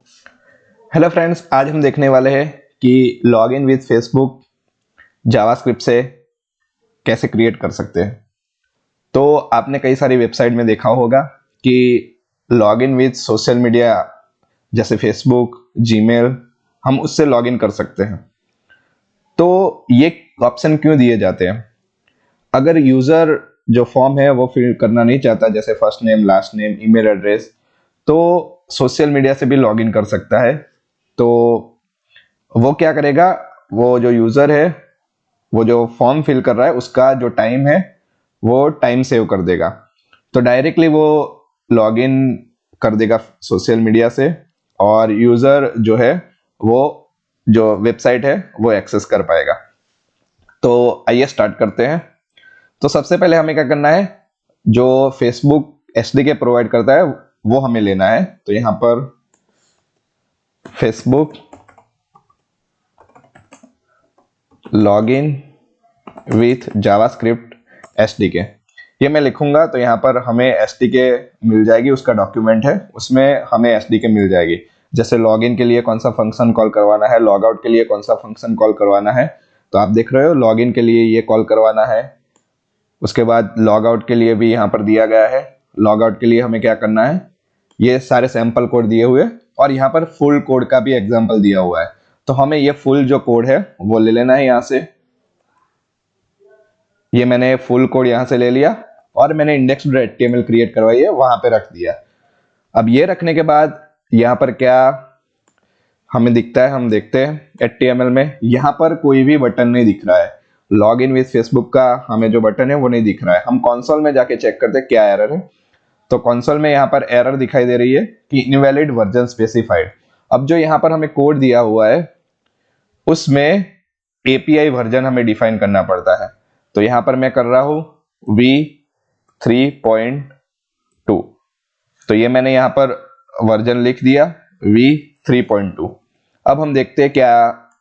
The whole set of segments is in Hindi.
हेलो फ्रेंड्स, आज हम देखने वाले हैं कि लॉगिन विद फेसबुक जावास्क्रिप्ट से कैसे क्रिएट कर सकते हैं। तो आपने कई सारी वेबसाइट में देखा होगा कि लॉगिन विद सोशल मीडिया जैसे फेसबुक, जीमेल, हम उससे लॉगिन कर सकते हैं। तो ये ऑप्शन क्यों दिए जाते हैं? अगर यूजर जो फॉर्म है वो फिल करना नहीं चाहता, जैसे first name, last name, email address, तो सोशल मीडिया से भी लॉगिन कर सकता है। तो वो क्या करेगा, वो जो यूजर है, वो जो फॉर्म फिल कर रहा है, उसका जो टाइम है वो टाइम सेव कर देगा। तो डायरेक्टली वो लॉगिन कर देगा सोशल मीडिया से और यूजर जो है वो जो वेबसाइट है वो एक्सेस कर पाएगा। तो आइए स्टार्ट करते हैं। तो सबसे पहले हमें क्या करना है, जो फेसबुक एसडीके प्रोवाइड करता है वो हमें लेना है। तो यहां पर Facebook login with JavaScript SDK, ये मैं लिखूंगा तो यहाँ पर हमें एसडीके मिल जाएगी, उसका डॉक्यूमेंट है, उसमें हमें एसडीके मिल जाएगी। जैसे लॉगिन के लिए कौन सा फंक्शन कॉल करवाना है, लॉग आउट के लिए कौन सा फंक्शन कॉल करवाना है। तो आप देख रहे हो, लॉगिन के लिए ये कॉल करवाना है, उसके बाद लॉग आउट के लिए भी यहाँ पर दिया गया है। लॉग आउट के लिए हमें क्या करना है, ये सारे सैंपल कोड दिए हुए और यहाँ पर फुल कोड का भी एग्जाम्पल दिया हुआ है। तो हमें ये फुल जो कोड है वो ले लेना है यहाँ से। ये मैंने फुल कोड यहाँ से ले लिया और मैंने index.html क्रिएट करवाई है, वहां पे रख दिया। अब ये रखने के बाद यहाँ पर क्या हमें दिखता है, हम देखते हैं HTML में यहाँ पर कोई भी बटन नहीं दिख रहा है। लॉग इन विद फेसबुक का हमें जो बटन है वो नहीं दिख रहा है। हम कंसोल में जाके चेक करते हैं क्या एरर है। तो कंसोल में यहाँ पर एरर दिखाई दे रही है कि इनवैलिड वर्जन स्पेसिफाइड। अब जो यहाँ पर हमें कोड दिया हुआ है उसमें API वर्जन हमें डिफाइन करना पड़ता है। तो यहाँ पर मैं कर रहा हूँ v3.2। तो ये मैंने यहाँ पर वर्जन लिख दिया v3.2। अब हम देखते हैं क्या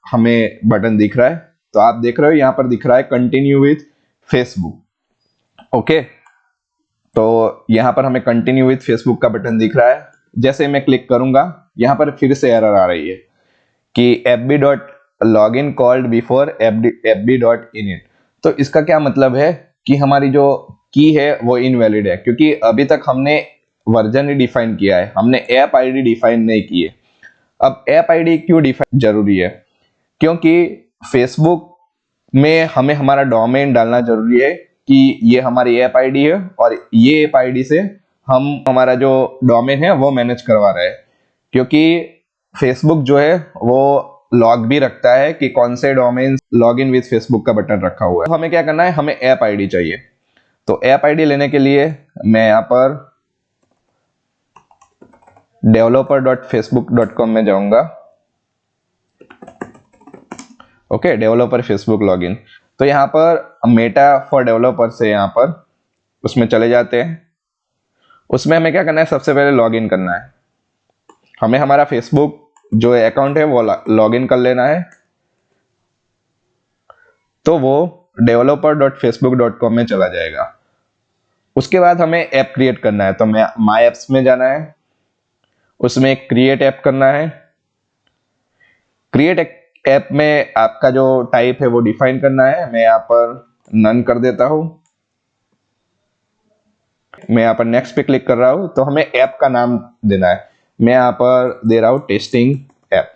हमें बटन दिख रहा है। तो आप देख रहे हो यहाँ पर दिख रहा है कंटिन्यू विथ फेसबुक। ओके, तो यहाँ पर हमें कंटिन्यू विथ फेसबुक का बटन दिख रहा है। जैसे मैं क्लिक करूंगा यहाँ पर फिर से एरर आ रही है कि fb.login कॉल्ड बिफोर fb.init। तो इसका क्या मतलब है कि हमारी जो की है वो इनवैलिड है, क्योंकि अभी तक हमने वर्जन ही डिफाइन किया है, हमने ऐप आईडी डिफाइन नहीं की है। अब ऐप आईडी क्यों डिफाइन जरूरी है? क्योंकि फेसबुक में हमें हमारा डोमेन डालना जरूरी है कि ये हमारी ऐप आईडी है और ये ऐप आईडी से हम हमारा जो डोमेन है वो मैनेज करवा रहे हैं। क्योंकि फेसबुक जो है वो लॉग भी रखता है कि कौन से domain log in with Facebook का बटन रखा हुआ है। तो हमें क्या करना है, हमें ऐप आईडी चाहिए। तो ऐप आईडी लेने के लिए मैं यहाँ पर developer.facebook.com में जाऊंगा। Okay, developer Facebook login. तो यहाँ पर मेटा फॉर डेवलपर से यहाँ पर उसमें चले जाते हैं। उसमें हमें क्या करना है, सबसे पहले लॉगिन करना है। हमें हमारा फेसबुक जो अकाउंट है वो लॉगिन कर लेना है। तो वो developer.facebook.com में चला जाएगा। उसके बाद हमें ऐप क्रिएट करना है। तो मैं माई एप्स में जाना है, उसमें क्रिएट ऐप करना है। क्रिएट ऐप में आपका जो टाइप है वो डिफाइन करना है। मैं यहाँ पर नन कर देता हूं। मैं यहाँ पर नेक्स्ट पे क्लिक कर रहा हूं। तो हमें ऐप का नाम देना है। मैं यहाँ पर दे रहा हूं टेस्टिंग ऐप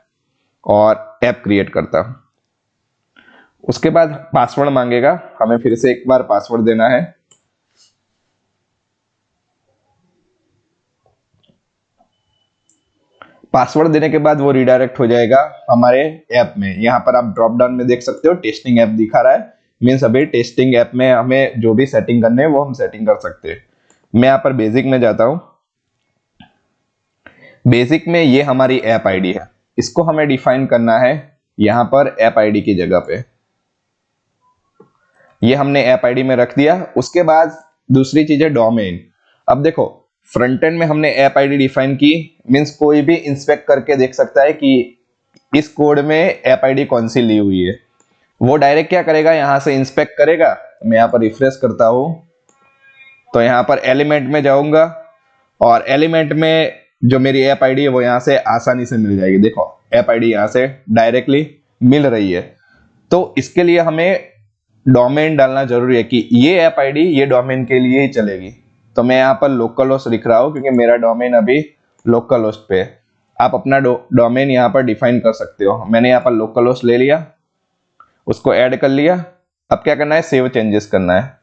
और ऐप क्रिएट करता हूं। उसके बाद पासवर्ड मांगेगा, हमें फिर से एक बार पासवर्ड देना है। पासवर्ड देने के बाद वो रिडायरेक्ट हो जाएगा हमारे ऐप में। यहाँ पर आप ड्रॉप डाउन में देख सकते हो टेस्टिंग ऐप दिखा रहा है। मीन्स अभी टेस्टिंग ऐप में हमें जो भी सेटिंग करने है वो हम सेटिंग कर सकते हैं। मैं यहाँ पर बेसिक में जाता हूँ। बेसिक में ये हमारी ऐप आईडी है, इसको हमें डिफाइन करना है यहाँ पर ऐप आईडी की जगह पे। ये हमने ऐप आईडी में रख दिया। उसके बाद दूसरी चीज है डोमेन। अब देखो, फ्रंट एंड में हमने ऐप आईडी डिफाइन की, मींस कोई भी इंस्पेक्ट करके देख सकता है कि इस कोड में ऐप आईडी कौन सी ली हुई है। वो डायरेक्ट क्या करेगा, यहां से इंस्पेक्ट करेगा। मैं यहाँ पर रिफ्रेश करता हूं तो यहाँ पर एलिमेंट में जाऊंगा और एलिमेंट में जो मेरी ऐप आईडी है वो यहाँ से आसानी से मिल जाएगी। देखो ऐप आईडी यहाँ से डायरेक्टली मिल रही है। तो इसके लिए हमें डोमेन डालना जरूरी है कि ये ऐप आईडी ये डोमेन के लिए ही चलेगी। तो मैं यहाँ पर लोकल होस्ट लिख रहा हूँ क्योंकि मेरा डोमेन अभी लोकल होस्ट पे है। आप अपना डोमेन यहाँ पर डिफाइन कर सकते हो। मैंने यहाँ पर लोकल होस्ट ले लिया, उसको ऐड कर लिया। अब क्या करना है, सेव चेंजेस करना है।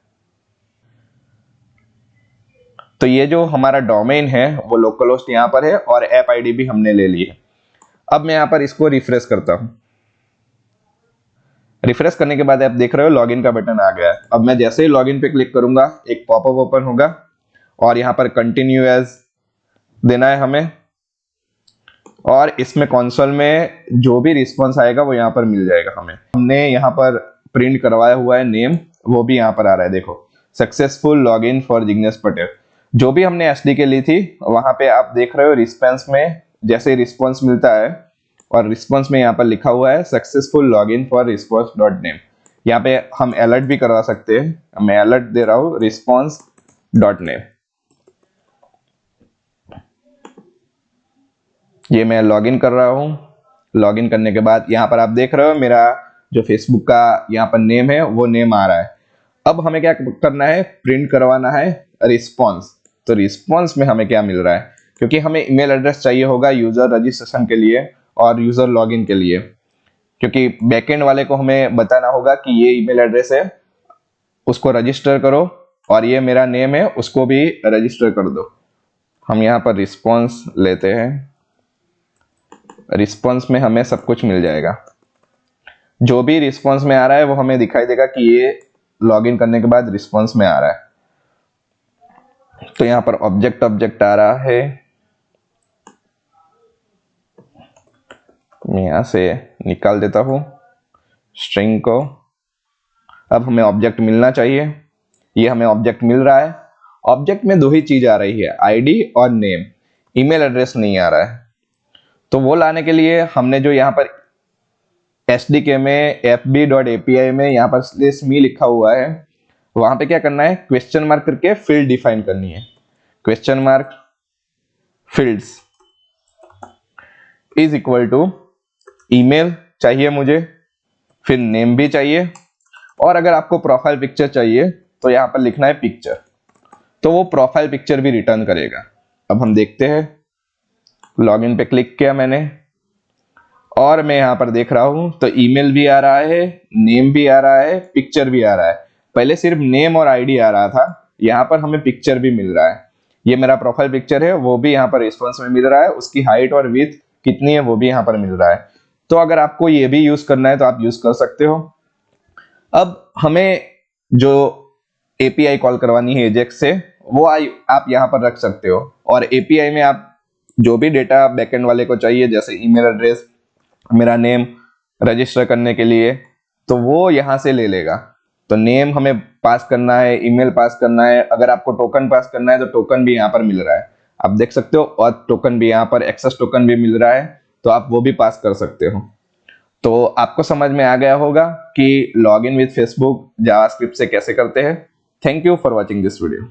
तो ये जो हमारा डोमेन है वो लोकल होस्ट यहाँ पर है और ऐप आईडी भी हमने ले ली है। अब मैं यहाँ पर इसको रिफ्रेश करता हूँ। रिफ्रेश करने के बाद आप देख रहे हो लॉगिन का बटन आ गया है। अब मैं जैसे ही लॉगिन पे क्लिक करूंगा एक पॉपअप ओपन होगा और यहाँ पर कंटिन्यू एज देना है हमें, और इसमें कंसोल में जो भी रिस्पॉन्स आएगा वो यहाँ पर मिल जाएगा हमें। हमने यहाँ पर प्रिंट करवाया हुआ है नेम, वो भी यहाँ पर आ रहा है। देखो successful login for Jignesh Patel. जो भी हमने एसडीके ली थी वहां पे आप देख रहे हो रिस्पॉन्स में जैसे रिस्पॉन्स मिलता है और रिस्पॉन्स में यहाँ पर लिखा हुआ है successful login for response dot name. यहाँ पे हम अलर्ट भी करवा सकते हैं। मैं अलर्ट दे रहा हूँ रिस्पॉन्स डॉट नेम। ये मैं लॉगिन कर रहा हूँ। लॉगिन करने के बाद यहाँ पर आप देख रहे हो मेरा जो फेसबुक का यहाँ पर नेम है वो नेम आ रहा है। अब हमें क्या करना है, प्रिंट करवाना है रिस्पॉन्स। तो रिस्पॉन्स में हमें क्या मिल रहा है, क्योंकि हमें ईमेल एड्रेस चाहिए होगा यूजर रजिस्ट्रेशन के लिए और यूजर लॉगिन के लिए, क्योंकि बैकएंड वाले को हमें बताना होगा कि ये ईमेल एड्रेस है उसको रजिस्टर करो और ये मेरा नेम है उसको भी रजिस्टर कर दो। हम यहाँ पर रिस्पॉन्स लेते हैं। रिस्पॉन्स में हमें सब कुछ मिल जाएगा। जो भी रिस्पॉन्स में आ रहा है वो हमें दिखाई देगा कि ये लॉगिन करने के बाद रिस्पॉन्स में आ रहा है। तो यहाँ पर ऑब्जेक्ट आ रहा है। मैं यहां से निकाल देता हूं स्ट्रिंग को। अब हमें ऑब्जेक्ट मिलना चाहिए। ये हमें ऑब्जेक्ट मिल रहा है। ऑब्जेक्ट में दो ही चीज आ रही है, आईडी और नेम। ईमेल एड्रेस नहीं आ रहा है। तो वो लाने के लिए हमने जो यहाँ पर एसडीके में fb.api में यहाँ पर /me लिखा हुआ है, वहां पे क्या करना है, क्वेश्चन मार्क करके फील्ड डिफाइन करनी है। Question mark fields is equal to email चाहिए मुझे, फिर नेम भी चाहिए, और अगर आपको प्रोफाइल पिक्चर चाहिए तो यहाँ पर लिखना है पिक्चर। तो वो प्रोफाइल पिक्चर भी रिटर्न करेगा। अब हम देखते हैं। लॉगिन पे क्लिक किया मैंने और मैं यहाँ पर देख रहा हूं तो ईमेल भी आ रहा है, नेम भी आ रहा है, पिक्चर भी आ रहा है। पहले सिर्फ नेम और आईडी आ रहा था, यहाँ पर हमें पिक्चर भी मिल रहा है। ये मेरा प्रोफाइल पिक्चर है, वो भी यहाँ पर रिस्पॉन्स में मिल रहा है। उसकी हाइट और विड्थ कितनी है वो भी यहाँ पर मिल रहा है। तो अगर आपको ये भी यूज करना है तो आप यूज कर सकते हो। अब हमें जो एपीआई कॉल करवानी है एजेक्स से, वो आप यहाँ पर रख सकते हो। और एपीआई में आप जो भी डेटा बैकएंड वाले को चाहिए, जैसे ईमेल एड्रेस, मेरा नेम रजिस्टर करने के लिए, तो वो यहाँ से ले लेगा। तो नेम हमें पास करना है, ईमेल पास करना है, अगर आपको टोकन पास करना है तो टोकन भी यहाँ पर मिल रहा है, आप देख सकते हो। और टोकन भी यहाँ पर एक्सेस टोकन भी मिल रहा है, तो आप वो भी पास कर सकते हो। तो आपको समझ में आ गया होगा कि लॉगिन विद फेसबुक जावास्क्रिप्ट से कैसे करते हैं। Thank you for watching this video.